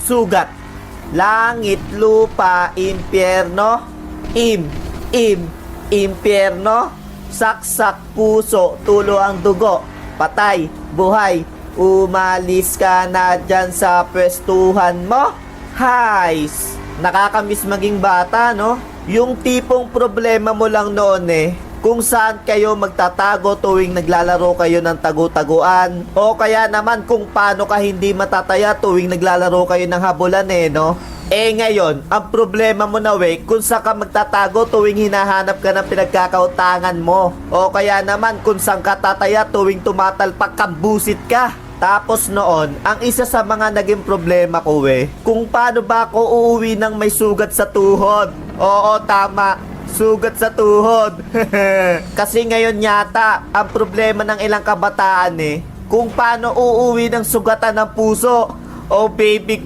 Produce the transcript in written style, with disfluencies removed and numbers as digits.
sugat. Langit, lupa, impyerno. Impyerno. Saksak, puso, tulo ang dugo. Patay, buhay. Umalis ka na dyan sa pwestuhan mo. Hays! Nakakamiss maging bata, no? Yung tipong problema mo lang noon kung saan kayo magtatago tuwing naglalaro kayo ng tagu-taguan. O kaya naman kung paano ka hindi matataya tuwing naglalaro kayo ng habulan no? Ngayon, ang problema mo na kung saan ka magtatago tuwing hinahanap ka ng pinagkakautangan mo. O kaya naman kung saan ka tataya tuwing tumatalpak ka, busit ka. Tapos noon, ang isa sa mga naging problema ko kung paano ba ako uuwi ng may sugat sa tuhod. Oo, tama. Sugat sa tuhod. Kasi ngayon yata, ang problema ng ilang kabataan kung paano uuwi ng sugatan ng puso. Oh baby